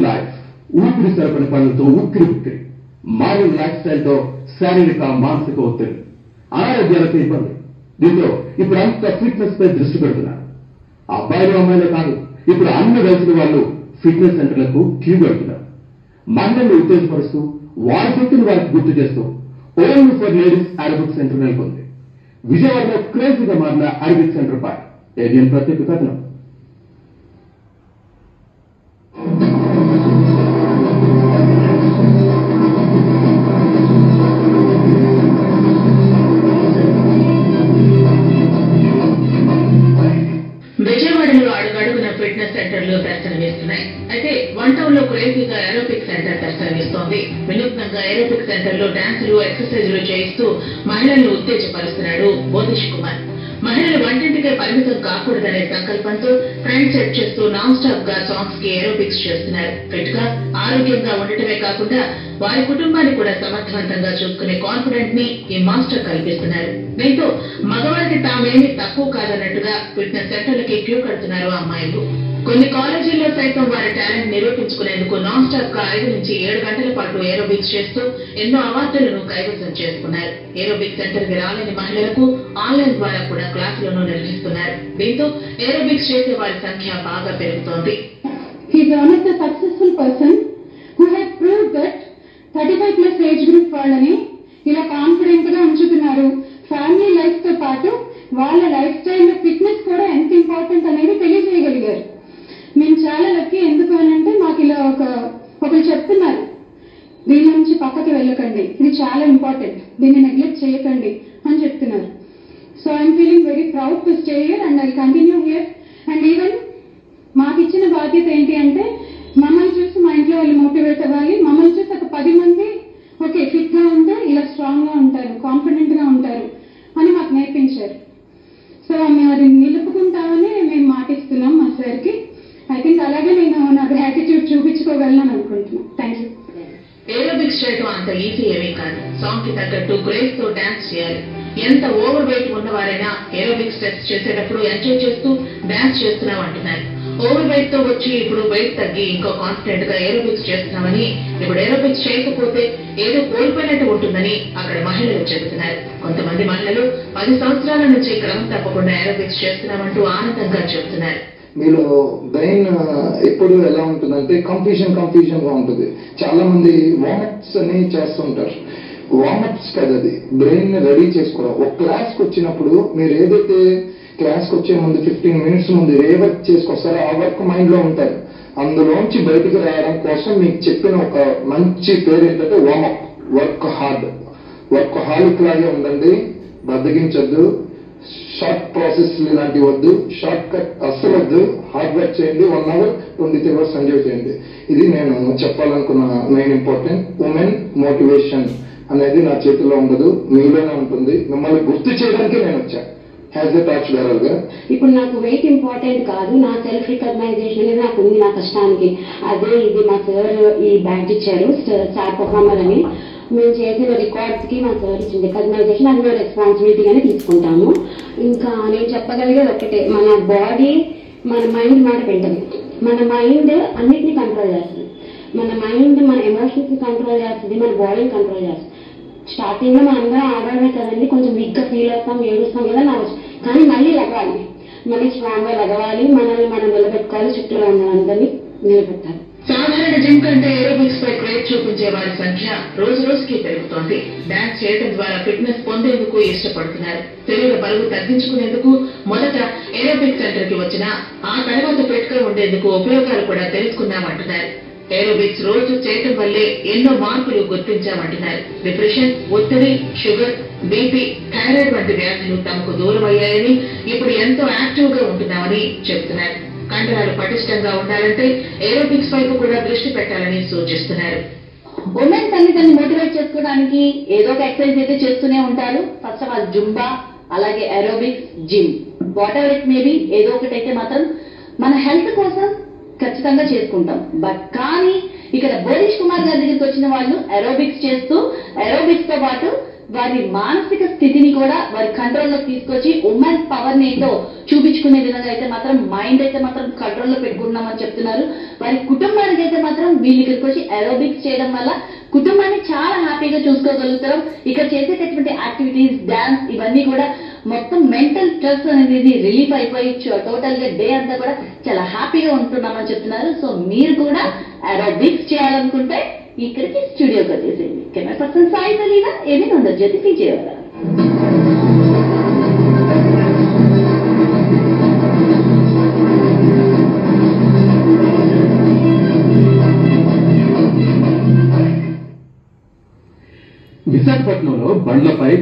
Life ఊపిరి సరపని పనులతో ఉక్కిరి మారిన లైఫ్ స్టైల్తో శారీరక మానసిక ఒత్తిడి అనారోగ్యాలతో ఇబ్బంది. దీంతో ఇప్పుడు అంత ఫిట్నెస్ పై దృష్టి పెడుతున్నారు. అబ్బాయిలు అమ్మాయిలే కాదు, ఇప్పుడు అన్ని వయసుల వాళ్ళు ఫిట్నెస్ సెంటర్లకు క్యూ కడుతున్నారు. మహిళలను ఉత్తేజపరుస్తూ వారి శక్తిని వారికి గుర్తు చేస్తూ only for ladies Arabic centre నెలకొంది. విజయవాడలో క్రేజీగా మారిన అరబిక్ సెంటర్ పై ఏడియన్ ప్రత్యేక కథనం. విజయవాడలో అడుగడుగున ఫిట్నెస్ సెంటర్లు దర్శనమిస్తున్నాయి. అయితే వన్ టౌన్ లో క్రేజీగా ఏరోబిక్ సెంటర్ దర్శనమిస్తోంది. వినూత్నంగా ఏరోబిక్ సెంటర్ లో డాన్సులు, ఎక్సర్సైజులు చేయిస్తూ మహిళలను ఉత్తేజపరుస్తున్నాడు బోధిష్ కుమార్. మహిళలు వంటింటికే పరిమితం కాకూడదనే సంకల్పంతో ట్రెండ్ సెట్ చేస్తూ నాన్ స్టాప్ గా సాంగ్స్ కి ఏరోబిక్స్ చేస్తున్నారు. ఫిట్ గా ఆరోగ్యంగా ఉండటమే కాకుండా వారి కుటుంబాన్ని కూడా సమర్థవంతంగా చూసుకునే కాన్ఫిడెంట్ ని ఈ మాస్టర్ కల్పిస్తున్నారు. దీంతో మగవారికి తామేమీ తక్కువ కాదన్నట్టుగా ఫిట్నెస్ సెంటర్లకి క్యూ కడుతున్నారు అమ్మాయిలు. కొన్ని కాలేజీల్లో సైతం వారి టాలెంట్ నిరూపించుకునేందుకు నాన్ స్టాప్ గా 5 నుంచి 7 గంటల పాటు ఏరోబిక్స్ చేస్తూ ఎన్నో అవార్డులను కైవసం చేసుకున్నారు. ఏరోబిక్ సెంటర్ కి రాలేని మహిళలకు ఆన్లైన్ ద్వారా కూడా క్లాసులను నిర్వహిస్తున్నారు. దీంతో ఏరోబిక్స్ చేసే వారి సంఖ్య బాగా పెరుగుతోంది. He is one of the successful person who has proved that 35+ age group వాళ్ళని ఇలా కాన్ఫిడెంట్ గా ఉంచుతున్నారు. ఫ్యామిలీ లైఫ్ తో పాటు వాళ్ళ లైఫ్ స్టైల్ ఫిట్నెస్ కూడా ఎంత ఇంపార్టెంట్ అనేది తెలియజేయగలిగారు. మేము చాలా లక్కీ. ఎందుకు అనంటే మాకు ఇలా ఒకరు చెప్తున్నారు, దీని నుంచి పక్కకి వెళ్ళకండి, ఇది చాలా ఇంపార్టెంట్, దీన్ని నెగ్లెక్ట్ చేయకండి అని చెప్తున్నారు. So I'm feeling very proud to stay here and I continue here. And even మాకు ఇచ్చిన బాధ్యత ఏంటి అంటే మమ్మల్ని చూసి మా ఇంట్లో వాళ్ళు మోటివేట్ అవ్వాలి. మమ్మల్ని చూసి ఒక 10 మంది ఓకే ఫిట్ గా ఉంటే ఇలా స్ట్రాంగ్ గా ఉంటారు, కాన్ఫిడెంట్ గా ఉంటారు అని మాకు నేర్పించారు. సో మేము అది నిలుపుకుంటామని మేము మాటిస్తున్నాం మా సార్కి. ఐ థింక్ అలాగే నేను నా గ్రాటిట్యూడ్ చూపించుకోగలను అనుకుంటున్నాను. Thank you. ఏరోబిక్స్ చేయడం అంత ఈజీ ఏమీ కాదు. సాంగ్ కి తగ్గట్టు గ్రేస్ తో డాన్స్ చేయాలి. ఎంత ఓవర్ వెయిట్ ఉన్నవారైనా ఏరోబిక్స్ టెస్ట్ చేసేటప్పుడు ఎంజాయ్ చేస్తూ డాన్స్ చేస్తున్నాం అంటున్నారు. ఓవర్ వెయిట్ తో వచ్చి ఇప్పుడు వెయిట్ తగ్గి ఇంకో కాన్ఫిడెంట్ గా ఏరోబిక్స్ చేస్తున్నామని, ఇప్పుడు ఏరోబిక్స్ చేయకపోతే ఏదో కోల్పోయినట్టు ఉంటుందని అక్కడ మహిళలు చెబుతున్నారు. కొంతమంది మహిళలు 10 సంవత్సరాల నుంచి క్రమం తప్పకుండా ఏరోబిక్స్ చేస్తున్నామంటూ ఆనందంగా చెబుతున్నారు. మీలో బ్రెయిన్ ఎప్పుడు ఎలా ఉంటుందంటే కన్ఫ్యూజన్ గా ఉంటుంది. చాలా మంది వార్మప్స్ అని చేస్తుంటారు. వార్మప్స్ కదా, అది బ్రెయిన్ రెడీ చేసుకోవడం. ఒక క్లాస్కి వచ్చినప్పుడు మీరు ఏదైతే క్లాస్కి వచ్చే ముందు 15 మినిట్స్ ముందు ఏ వర్క్ చేసుకొస్తారో ఆ వర్క్ మైండ్ లో ఉంటారు. అందులోంచి బయటికి రావడం కోసం మీకు చెప్పిన ఒక మంచి పేరు ఏంటంటే వార్మప్. వర్క్ హాలిక్ లాగే ఉండండి, బద్దగించొద్దు, షార్ట్ ప్రాసెస్ ఇలాంటివి వద్దు, షార్ట్ కట్ అస్సలు వద్దు, హార్డ్ వర్క్ చేయండి. 1 hour 23 hours ఎంజాయ్ చేయండి. ఇది నేను చెప్పాలనుకున్న మెయిన్ ఇంపార్టెంట్. ఉమెన్ మోటివేషన్ అనేది నా చేతిలో ఉండదు, మీలోనే ఉంటుంది. మిమ్మల్ని గుర్తు చేయడానికి నేను వచ్చాను. ఇప్పుడు నాకు వెయిట్ ఇంపార్టెంట్ కాదు, నా సెల్ఫ్ రికగ్నైజేషన్ అనేది నాకు ఉంది, నా కష్టానికి. అదే ఇది మా సార్ ఈ బ్యాడ్జ్ ఇచ్చారు, స్టార్ పర్ఫార్మర్ అని. మేము చేసిన రికార్డ్స్ కి మా సార్ ఇచ్చిన రికగ్నైజేషన్, అది మేము రెస్పాన్సిబిలిటీగానే తీసుకుంటాము. ఇంకా నేను చెప్పగలిగేది ఒకటే, మన బాడీ మన మైండ్ మాట వింటది. మన మైండ్ అన్నిటినీ కంట్రోల్ చేస్తుంది. మన మైండ్ మన ఎమోషన్స్ ని కంట్రోల్ చేస్తుంది, మన బాడీని కంట్రోల్ చేస్తుంది. స్టార్టింగ్ లో మనం అందరం ఆడడమే కదండి, కొంచెం వీక్ గా ఫీల్ అవుతాం, ఏడుస్తాం కదా నవ్వచ్చు. కానీ మళ్ళీ లగవాలి, మళ్ళీ స్ట్రాంగ్ గా లగవాలి, మనల్ని మనం నిలబెట్టుకోవాలి, చుట్టూ అందరినీ నిలబెట్టాలి. సాధారణ జిమ్ కంటే ఏరోబిక్స్ పై క్రేజ్ చూపించే వారి సంఖ్య రోజు రోజుకి పెరుగుతోంది. డాన్స్ చేయడం ద్వారా ఫిట్నెస్ పొందేందుకు ఇష్టపడుతున్నారు. శరీర బరువు తగ్గించుకునేందుకు మొదట ఏరోబిక్ సెంటర్ కి వచ్చినా ఆ తర్వాత ఫిట్ గా ఉండేందుకు ఉపయోగాలు కూడా తెలుసుకున్నామంటున్నారు. ఏరోబిక్స్ రోజు చేయటం వల్లే ఎన్నో మార్పులు గుర్తించామంటున్నారు. డిప్రెషన్, ఒత్తిడి, షుగర్, బీపీ, థైరాయిడ్ వంటి వ్యాధులు తమకు దూరమయ్యాయని, ఇప్పుడు ఎంతో యాక్టివ్ గా ఉంటున్నామని చెబుతున్నారు. కండరాలు పటిష్టంగా ఉండాలంటే ఏరోబిక్స్ వైపు కూడా దృష్టి పెట్టాలని సూచిస్తున్నారు. ఉమెన్స్ అన్ని తన్ని మోటివేట్ చేసుకోవడానికి ఏదో ఒక ఎక్సర్సైజ్ అయితే చేస్తూనే ఉంటారు. ఫస్ట్ ఆఫ్ ఆల్ జుంబా, అలాగే aerobics, gym, what ever it maybe, ఏదో ఒకటైతే మాత్రం మన హెల్త్ కోసం ఖచ్చితంగా చేసుకుంటాం. బట్ కానీ ఇక్కడ బోధిష్ కుమార్ గారి దగ్గరికి వచ్చిన వాళ్ళు ఏరోబిక్స్ చేస్తూ ఏరోబిక్స్ తో పాటు వారి మానసిక స్థితిని కూడా వారి కంట్రోల్లో తీసుకొచ్చి ఉమెన్స్ పవర్ ని ఏంటో చూపించుకునే విధంగా అయితే మాత్రం మైండ్ అయితే మాత్రం కంట్రోల్లో పెట్టుకుంటున్నామని చెప్తున్నారు. వారి కుటుంబానికి అయితే మాత్రం వీళ్ళు ఇక్కడికి వచ్చి ఏరోబిక్స్ చేయడం వల్ల కుటుంబాన్ని చాలా హ్యాపీగా చూసుకోగలుగుతారు. ఇక్కడ చేసేటటువంటి యాక్టివిటీస్, డాన్స్ ఇవన్నీ కూడా మొత్తం మెంటల్ స్ట్రెస్ అనేది రిలీఫ్ అయిపోయి టోటల్ గా డే అంతా కూడా చాలా హ్యాపీగా ఉంటున్నామని చెప్తున్నారు. సో మీరు కూడా ఏరోబిక్స్ చేయాలనుకుంటే ఇక్కడికి స్టూడియోకి వచ్చేసేయండి. కెమెరా పర్సన్ సాయి తెలీదా ఏమీ ఉండదు జ్యోతి విజయవాడ. విశాఖపట్నంలో బండ్లపై